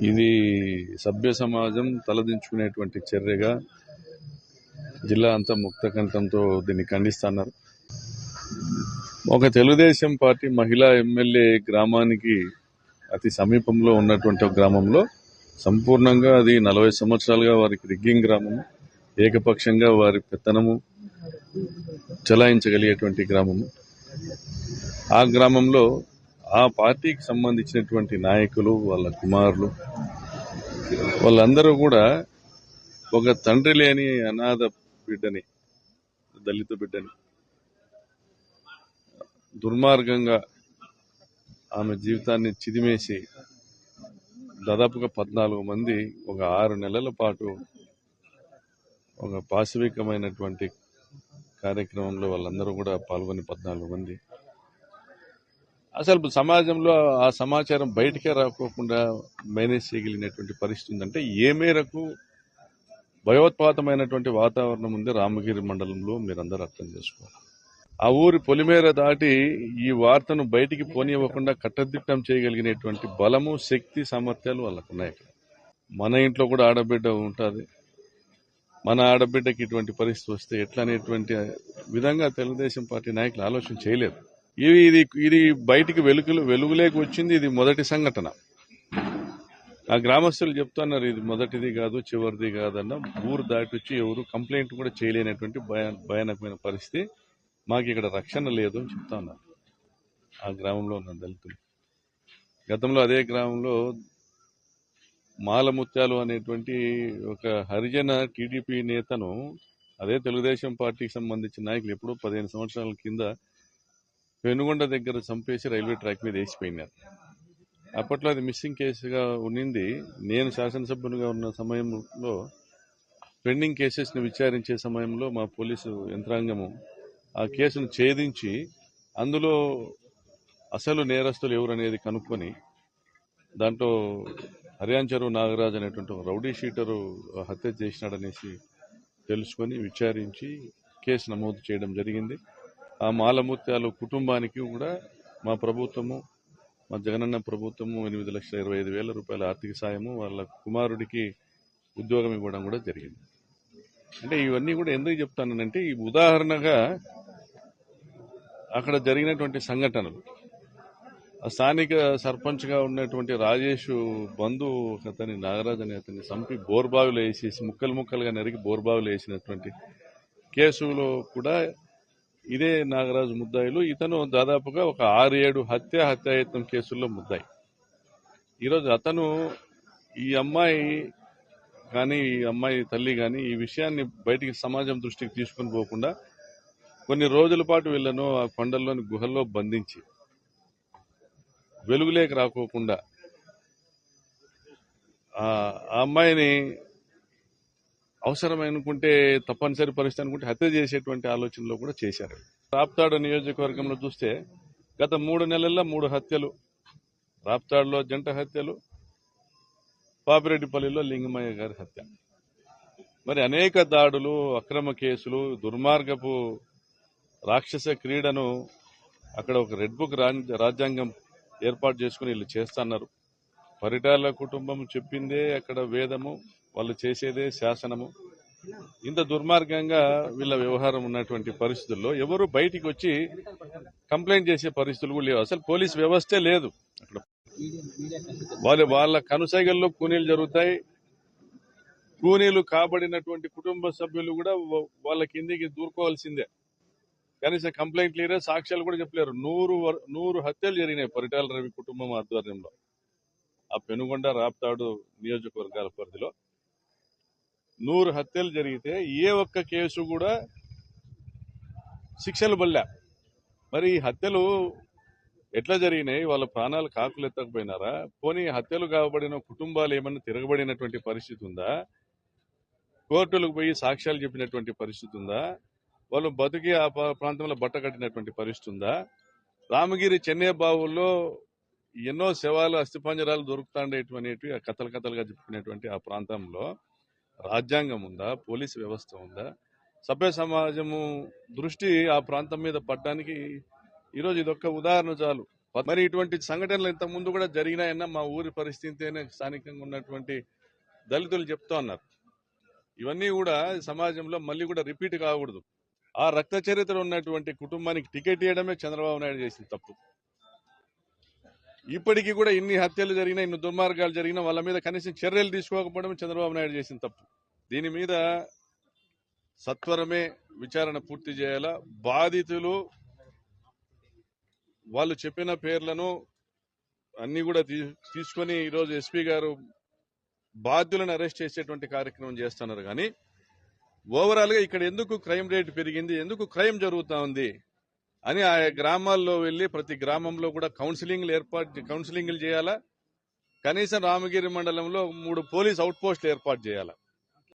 ఇది సభ్య సమాజం తలదించుకునేటువంటి చర్యగా జిల్లా అంతా ముక్తకంఠంతో దీన్ని ఖండిస్తున్నారు. ఒక తెలుగుదేశం పార్టీ మహిళా ఎమ్మెల్యే గ్రామానికి అతి సమీపంలో ఉన్నటువంటి ఒక గ్రామంలో సంపూర్ణంగా అది 40 సంవత్సరాలుగా వారికి రిగ్గింగ్ గ్రామము, ఏకపక్షంగా వారి పెత్తనము చెలాయించగలిగేటువంటి గ్రామము. ఆ గ్రామంలో ఆ పార్టీకి సంబంధించినటువంటి నాయకులు, వాళ్ళ కుమారులు, వాళ్ళందరూ కూడా ఒక తండ్రి లేని అనాథ బిడ్డని, దళిత బిడ్డని దుర్మార్గంగా ఆమె జీవితాన్ని చిదిమేసి దాదాపుగా 14 మంది ఒక 6 నెలల పాటు ఒక పాశవికమైనటువంటి కార్యక్రమంలో వాళ్ళందరూ కూడా పాల్గొని 14 మంది అసలు సమాజంలో ఆ సమాచారం బయటికే రాకోకుండా మేనేజ్ చేయగలిగినటువంటి పరిస్థితి ఉందంటే ఏ మేరకు భయోత్పాతమైనటువంటి వాతావరణం ఉంది రామగిరి మండలంలో మీరందరూ అర్థం చేసుకోవాలి. ఆ ఊరి పొలిమేర దాటి ఈ వార్తను బయటికి పోనివ్వకుండా కట్టదిట్టం చేయగలిగినటువంటి బలము, శక్తి, సామర్థ్యాలు వాళ్ళకున్నాయి. మన ఇంట్లో కూడా ఆడబిడ్డ ఉంటుంది. మన ఆడబిడ్డకి ఇటువంటి పరిస్థితి వస్తే ఎట్లా అనేటువంటి విధంగా తెలుగుదేశం పార్టీ నాయకులు ఆలోచన చేయలేదు. ఇది బయటికి వెలుగులేకి వచ్చింది. ఇది మొదటి సంఘటన. ఆ గ్రామస్తులు చెప్తున్నారు ఇది మొదటిది కాదు, చివరిది కాదన్న. ఊరు దాటి వచ్చి ఎవరు కంప్లైంట్ కూడా చేయలేనటువంటి భయానకమైన పరిస్థితి. మాకు ఇక్కడ రక్షణ లేదు అని చెప్తా ఉన్నారు ఆ గ్రామంలో ఉన్న దళితులు. గతంలో అదే గ్రామంలో మాలముత్యాలు అనేటువంటి ఒక హరిజన టీడీపీ నేతను అదే తెలుగుదేశం పార్టీకి సంబంధించిన నాయకులు ఎప్పుడో 15 సంవత్సరాల కింద పెనుగొండ దగ్గర చంపేసి రైల్వే ట్రాక్ మీద వేసిపోయినారు. అప్పట్లో అది మిస్సింగ్ కేసుగా ఉన్నింది. నేను శాసనసభ్యునిగా ఉన్న సమయంలో పెండింగ్ కేసెస్ని విచారించే సమయంలో మా పోలీసు యంత్రాంగము ఆ కేసును ఛేదించి అందులో అసలు నేరస్తులు ఎవరు అనేది కనుక్కొని దాంట్లో హర్యాంచరు నాగరాజ్ అనేటువంటి రౌడీ షీటరు హత్య చేసినాడనేసి తెలుసుకొని విచారించి కేసు నమోదు చేయడం జరిగింది. ఆ మాలముత్యాలు కుటుంబానికి కూడా మా ప్రభుత్వము, మా జగనన్న ప్రభుత్వము 8,25,000 రూపాయల ఆర్థిక సాయము, వాళ్ళ కుమారుడికి ఉద్యోగం ఇవ్వడం కూడా జరిగింది. అంటే ఇవన్నీ కూడా ఎందుకు చెప్తానంటే ఈ ఉదాహరణగా అక్కడ జరిగినటువంటి సంఘటనలు. స్థానిక సర్పంచ్గా ఉన్నటువంటి రాజేష్ బంధు అతని నాగరాజ్ అనే అతన్ని చంపి బోర్బావిలో వేసేసి ముక్కలుగా నరికి బోర్బావిలో వేసినటువంటి కేసులో కూడా ఇదే నాగరాజు ముద్దాయిలు. ఇతను దాదాపుగా ఒక 6-7 హత్యాయత్నం కేసుల్లో ముద్దాయి. ఈరోజు అతను ఈ అమ్మాయి కానీ ఈ అమ్మాయి తల్లి కానీ ఈ విషయాన్ని బయటికి సమాజం దృష్టికి తీసుకుని పోకుండా కొన్ని రోజుల పాటు వీళ్లను ఆ కొండల్లోని గుహల్లో బంధించి వెలుగులేక రాకోకుండా ఆ అమ్మాయిని అవసరమనుకుంటే తప్పనిసరి పరిస్థితి అనుకుంటే హత్య చేసేటువంటి ఆలోచనలో కూడా చేశారు. రాప్తాడు నియోజకవర్గంలో చూస్తే గత 3 నెలల్లో 3 హత్యలు, రాప్తాడులో జంట హత్యలు, పాపిరెడ్డిపల్లిలో లింగమయ్య గారి హత్య. మరి అనేక దాడులు, అక్రమ కేసులు, దుర్మార్గపు రాక్షస క్రీడను అక్కడ ఒక రెడ్ బుక్ రాజ్యాంగం ఏర్పాటు చేసుకుని వీళ్ళు చేస్తున్నారు. పరిటాల కుటుంబం చెప్పిందే అక్కడ వేదము, వాళ్ళు చేసేదే శాసనము. ఇంత దుర్మార్గంగా వీళ్ళ వ్యవహారం ఉన్నటువంటి పరిస్థితుల్లో ఎవరు బయటికి వచ్చి కంప్లైంట్ చేసే పరిస్థితులు కూడా లేవు. అసలు పోలీస్ వ్యవస్థే లేదు అక్కడ. వాళ్ళ కనుసైగల్లో కూనీలు జరుగుతాయి. కూనీలు కాబడినటువంటి కుటుంబ సభ్యులు కూడా వాళ్ళ కిందికి దూరుకోవాల్సిందే. కనీసం కంప్లైంట్ లేరే, సాక్ష్యాలు కూడా చెప్పలేరు. 100 హత్యలు జరిగినాయి పరిటాల రవి కుటుంబం ఆధ్వర్యంలో ఆ పెనుగొండ, రాప్తాడు నియోజకవర్గాల పరిధిలో 100 హత్యలు జరిగితే ఏ ఒక్క కేసు కూడా శిక్షలు పడలే. మరి ఈ హత్యలు ఎట్లా జరిగినాయి? వాళ్ళ ప్రాణాలు కాకులు ఎత్తకపోయినారా? పోనీ హత్యలు కాబడిన కుటుంబాలు ఏమన్నా తిరగబడినటువంటి పరిస్థితి ఉందా? కోర్టులకు పోయి సాక్ష్యాలు చెప్పినటువంటి పరిస్థితి ఉందా? వాళ్ళు బతికి ఆ ప్రాంతంలో బట్ట కట్టినటువంటి పరిస్థితి ఉందా? రామగిరి చెన్నై బావుల్లో ఎన్నో శవాలు, అస్థిపంజరాలు దొరుకుతాండేటువంటివి కథలుగా చెప్పుకునేటువంటి ఆ ప్రాంతంలో రాజ్యాంగం ఉందా? పోలీసు వ్యవస్థ ఉందా? సభ్య సమాజము దృష్టి ఆ ప్రాంతం మీద పడడానికి ఈరోజు ఇదొక్క ఉదాహరణ చాలు. మరి ఇటువంటి సంఘటనలు ఇంత ముందు కూడా జరిగినాయన్న మా ఊరి పరిస్థితి స్థానికంగా ఉన్నటువంటి దళితులు చెప్తా ఉన్నారు. ఇవన్నీ కూడా సమాజంలో మళ్ళీ కూడా రిపీట్ కాకూడదు. ఆ రక్త చరిత్ర ఉన్నటువంటి కుటుంబానికి టికెట్ ఇవ్వడమే చంద్రబాబు నాయుడు చేసిన తప్పు. ఇప్పటికీ కూడా ఇన్ని హత్యలు జరిగినా, ఇన్ని దుర్మార్గాలు జరిగినా వాళ్ళ మీద కనీసం చర్యలు తీసుకోకపోవడం చంద్రబాబు నాయుడు చేసిన తప్పు. దీని మీద సత్వరమే విచారణ పూర్తి చేయాలా. బాధితులు వాళ్ళు చెప్పిన పేర్లను అన్ని కూడా తీసుకొని ఈరోజు ఎస్పీ గారు బాధ్యులను అరెస్ట్ చేసేటువంటి కార్యక్రమం చేస్తున్నారు. కానీ ఓవరాల్ గా ఇక్కడ ఎందుకు క్రైమ్ రేట్ పెరిగింది, ఎందుకు క్రైమ్ జరుగుతా ఉంది అని ఆయా గ్రామాల్లో వెళ్లి ప్రతి గ్రామంలో కూడా కౌన్సిలింగ్లు చేయాలా. కనీసం రామగిరి మండలంలో 3 పోలీస్ అవుట్ పోస్టులు ఏర్పాటు చేయాలా.